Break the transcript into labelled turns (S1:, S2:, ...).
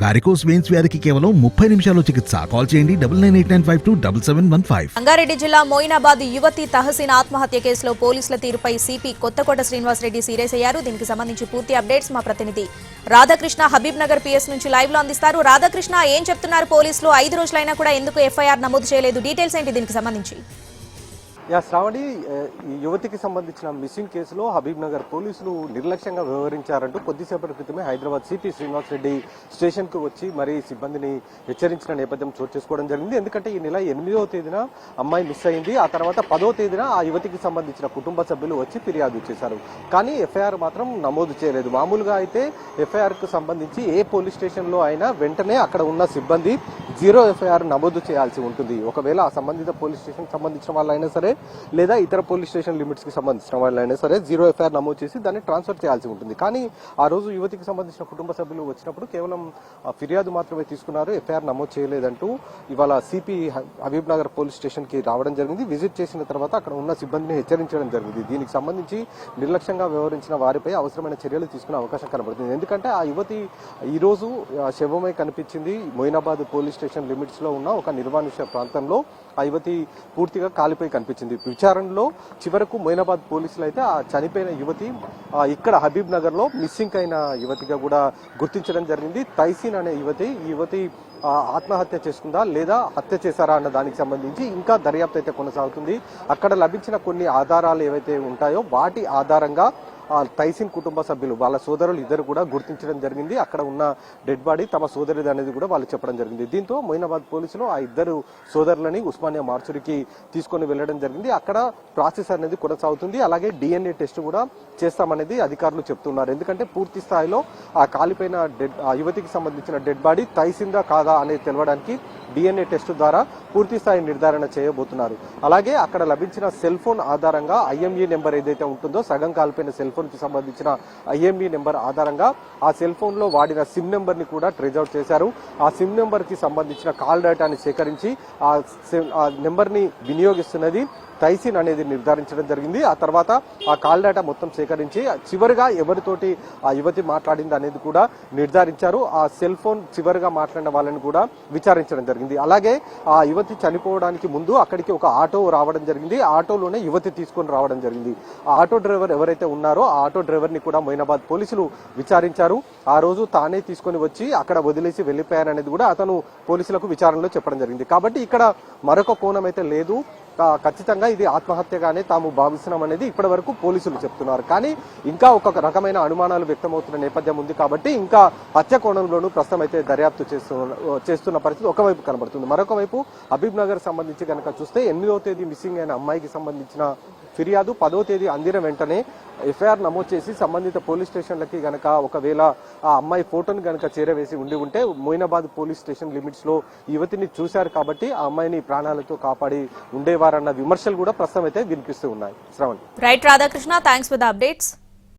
S1: Varicose veins వ్యాధికి కేవలం 30 నిమిషాల్లో చికిత్స. కాల్ చేయండి 9989527715.
S2: రంగారెడ్డి జిల్లా మోయినాబాద్ యువతి తహసీన్ ఆత్మహత్య కేసులో పోలీసుల తీరుపై సిపి కొత్తకోట శ్రీనివాసరెడ్డి సీరియస్ అయ్యారు. దీనికి సంబంధించి పూర్తి అప్డేట్స్ మా ప్రతినిధి రాధాకృష్ణ హబీబ్ నగర్ పిఎస్ నుంచి లైవ్ లో అందిస్తారు. రాధాకృష్ణ, ఏం చెప్తున్నారు పోలీసులు? 5 రోజులైనా కూడా ఎందుకు ఎఫ్ఐఆర్ నమోదు చేయలేదు? డీటెయిల్స్ ఏంటి దీనికి సంబంధించి?
S3: శ్రావణి, ఈ యువతికి సంబంధించిన మిస్సింగ్ కేసులో హబీబ్ నగర్ పోలీసులు నిర్లక్ష్యంగా వ్యవహరించారంటూ కొద్దిసేపటి క్రితమే హైదరాబాద్ సిపి శ్రీనివాసరెడ్డి స్టేషన్ కు వచ్చి మరి సిబ్బందిని హెచ్చరించిన నేపథ్యం చోటు చేసుకోవడం జరిగింది. ఎందుకంటే ఈ నెల 8వ తేదీన అమ్మాయి మిస్ అయింది. ఆ తర్వాత 10వ తేదీన ఆ యువతికి సంబంధించిన కుటుంబ సభ్యులు వచ్చి ఫిర్యాదు చేశారు. కానీ ఎఫ్ఐఆర్ మాత్రం నమోదు చేయలేదు. మామూలుగా అయితే ఎఫ్ఐఆర్ కు సంబంధించి ఏ పోలీస్ స్టేషన్ లో అయినా వెంటనే అక్కడ ఉన్న సిబ్బంది 0 ఎఫ్ఐఆర్ నమోదు చేయాల్సి ఉంటుంది. ఒకవేళ ఆ సంబంధిత పోలీస్ స్టేషన్ సంబంధించిన వాళ్ళైనా సరే లేదా ఇతర పోలీస్ స్టేషన్ లిమిట్స్ కి సంబంధించిన వాళ్ళైనా సరే 0 ఎఫ్ఐఆర్ నమోదు చేసి దాన్ని ట్రాన్స్ఫర్ చేయాల్సి ఉంటుంది. కానీ ఆ రోజు యువతికి సంబంధించిన కుటుంబ సభ్యులు వచ్చినప్పుడు కేవలం ఫిర్యాదు మాత్రమే తీసుకున్నారు, ఎఫ్ఐఆర్ నమోదు చేయలేదంటూ ఇవాళ CP Habib Nagar police station కి రావడం జరిగింది. విజిట్ చేసిన తర్వాత అక్కడ ఉన్న సిబ్బందిని హెచ్చరించడం జరిగింది. దీనికి సంబంధించి నిర్లక్ష్యంగా వ్యవహరించిన వారిపై అవసరమైన చర్యలు తీసుకునే అవకాశం కనబడుతుంది. ఎందుకంటే ఆ యువతి ఈ రోజు శవమై కనిపించింది. మొయినాబాద్ పోలీస్ స్టేషన్ లిమిట్స్ లో ఉన్న ఒక నిర్మానుష్య ప్రాంతంలో ఆ యువతి పూర్తిగా కాలిపోయి కనిపించింది. విచారణలో చివరకు మొయినాబాద్ పోలీసులు అయితే ఆ చనిపోయిన యువతి ఇక్కడ హబీబ్ నగర్ లో మిస్సింగ్ అయిన యువతిగా కూడా గుర్తించడం జరిగింది. తైసీన్ అనే ఈ యువతి ఆత్మహత్య చేసుకుందా లేదా హత్య చేశారా అన్న దానికి సంబంధించి ఇంకా దర్యాప్తు అయితే కొనసాగుతుంది. అక్కడ లభించిన కొన్ని ఆధారాలు ఏవైతే ఉంటాయో వాటి ఆధారంగా తైసీన్ కుటుంబ సభ్యులు వాళ్ళ సోదరులు ఇద్దరు కూడా గుర్తించడం జరిగింది. అక్కడ ఉన్న డెడ్ బాడీ తమ సోదరిది అనేది కూడా వాళ్ళు చెప్పడం జరిగింది. దీంతో మొయినాబాద్ పోలీసులు ఆ ఇద్దరు సోదరులని ఉస్మానియా మార్చురికి తీసుకొని వెళ్లడం జరిగింది. అక్కడ ప్రాసెస్ అనేది కొనసాగుతుంది. అలాగే DNA టెస్ట్ కూడా చేస్తామనేది అధికారులు చెప్తున్నారు. ఎందుకంటే పూర్తి స్థాయిలో ఆ కాలిపోయిన ఆ యువతికి సంబంధించిన డెడ్ బాడీ తైసీన్దా కాదా అనేది తెలవడానికి DNA టెస్ట్ ద్వారా పూర్తి స్థాయి నిర్ధారణ చేయబోతున్నారు. అలాగే అక్కడ లభించిన సెల్ ఫోన్ ఆధారంగా IME నెంబర్ ఏదైతే ఉంటుందో సగం కాలిపోయిన సెల్ ఫోన్ కి సంబంధించిన IME నెంబర్ ఆధారంగా ఆ సెల్ ఫోన్ లో వాడిన సిమ్ నెంబర్ ని కూడా ట్రేస్ అవుట్ చేశారు. ఆ సిమ్ నెంబర్ కి సంబంధించిన కాల్ డేటాని సేకరించి ఆ నెంబర్ ని వినియోగిస్తున్నది తైసీన్ అనేది నిర్ధారించడం జరిగింది. ఆ తర్వాత ఆ కాల్ డేటా మొత్తం సేకరించి చివరిగా ఎవరితోటి ఆ యువతి మాట్లాడింది అనేది కూడా నిర్ధారించారు. ఆ సెల్ ఫోన్ చివరిగా మాట్లాడిన వాళ్ళని కూడా విచారించడం జరిగింది. అలాగే ఆ యువతి చనిపోవడానికి ముందు అక్కడికి ఒక ఆటో రావడం జరిగింది. ఆ ఆటోలోనే యువతి తీసుకొని రావడం జరిగింది. ఆ ఆటో డ్రైవర్ ఎవరైతే ఉన్నారో ఆ ఆటో డ్రైవర్ ని కూడా మొయినాబాద్ పోలీసులు విచారించారు. ఆ రోజు తానే తీసుకొని వచ్చి అక్కడ వదిలేసి వెళ్లిపోయారనేది కూడా అతను పోలీసులకు విచారణలో చెప్పడం జరిగింది. కాబట్టి ఇక్కడ మరొక కోణం అయితే లేదు. ఖచ్చితంగా ఇది ఆత్మహత్యగానే తాము భావిస్తున్నాం అనేది ఇప్పటి వరకు పోలీసులు చెప్తున్నారు. కానీ ఇంకా ఒక రకమైన అనుమానాలు వ్యక్తమవుతున్న నేపథ్యం ఉంది. కాబట్టి ఇంకా హత్య కోణంలోనూ ప్రస్తుతం అయితే దర్యాప్తు చేస్తున్న పరిస్థితి ఒకవైపు కనబడుతుంది. మరొక వైపు హబీబ్ నగర్ సంబంధించి కనుక చూస్తే 8వ తేదీ మిస్సింగ్ అయిన అమ్మాయికి సంబంధించిన ఫిర్యాదు 10వ తేదీ అందిన వెంటనే ఎఫ్ఐఆర్ నమోదు చేసి సంబంధిత పోలీస్ స్టేషన్లకి గనక ఒకవేళ ఆ అమ్మాయి ఫోటోను గనక చేరవేసి ఉంటే మొయినాబాద్ పోలీస్ స్టేషన్ లిమిట్స్ లో యువతిని చూశారు కాబట్టి ఆ అమ్మాయిని ప్రాణాలతో కాపాడి ఉండేవారన్న విమర్శలు కూడా ప్రస్తుతం అయితే వినిపిస్తూ ఉన్నాయి. Shravan.
S2: Right Radhakrishna, thanks for the updates.